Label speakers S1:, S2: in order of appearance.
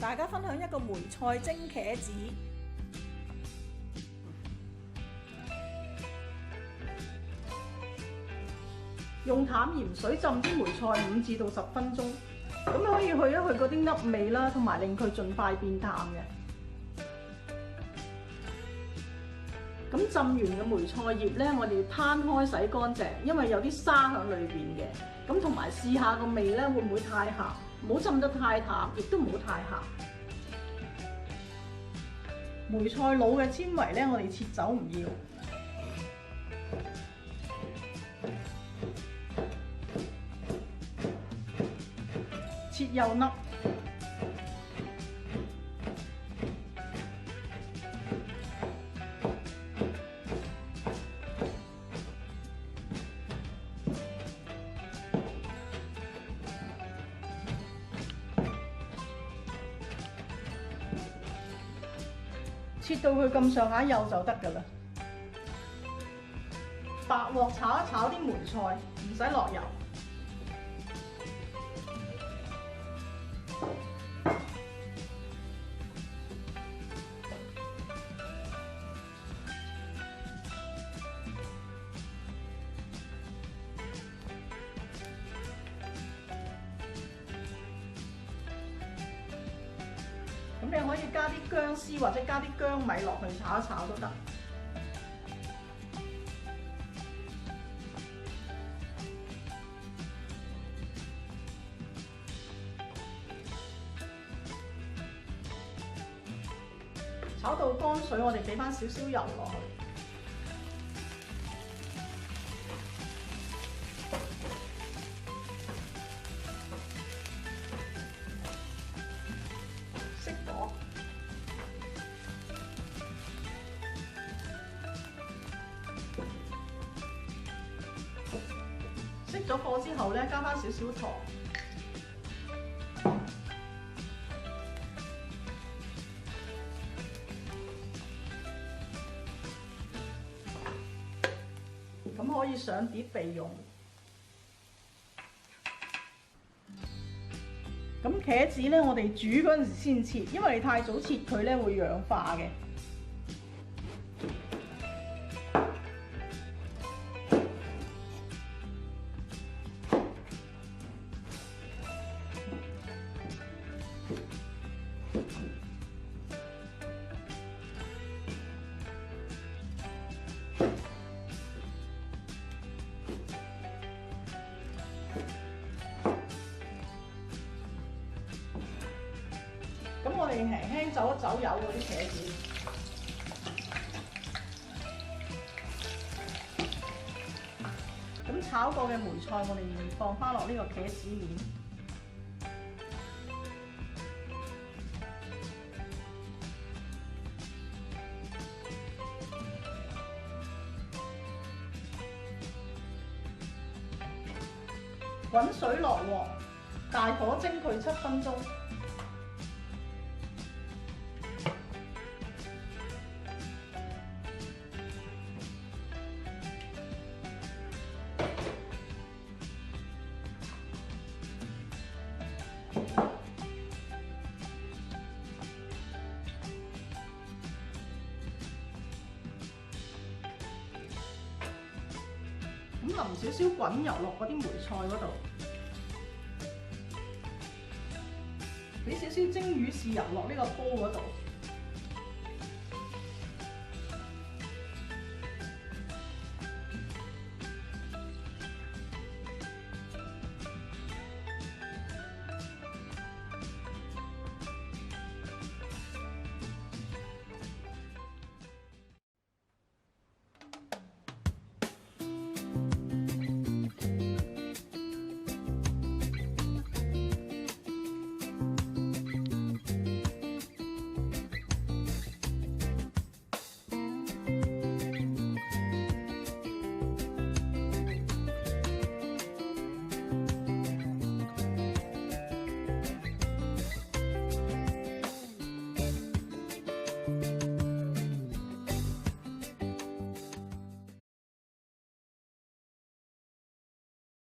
S1: 大家分享一個梅菜蒸茄子。用淡鹽水浸啲梅菜5至到10分鐘，咁可以去一去嗰啲噏味啦，同埋令佢盡快變淡嘅。咁浸完嘅梅菜葉咧，我哋攤開洗乾淨，因為有啲沙喺裏邊嘅。咁同埋試下個味咧，會唔會太鹹？唔好浸得太淡，亦都唔好太鹹。梅菜腦嘅纖維咧，我哋切走唔要。切幼粒。切到佢咁上下幼就得㗎啦。白鑊炒一炒啲梅菜，唔使落油。咁你可以加啲薑絲或者加啲薑米落去炒一炒都得。炒到乾水，我哋俾翻少少油落去。熄火。熄咗火之後咧，加翻少少糖。咁可以上碟備用。咁茄子咧，我哋煮嗰陣時先切，因為你太早切佢咧會氧化嘅。咁我哋輕輕走一走油嗰啲茄子，咁炒過嘅梅菜我哋放翻落呢個茄子面，滾水落鑊，大火蒸佢7分鐘。咁淋少少滾油落嗰啲梅菜嗰度，俾少少蒸魚豉油落呢個煲嗰度。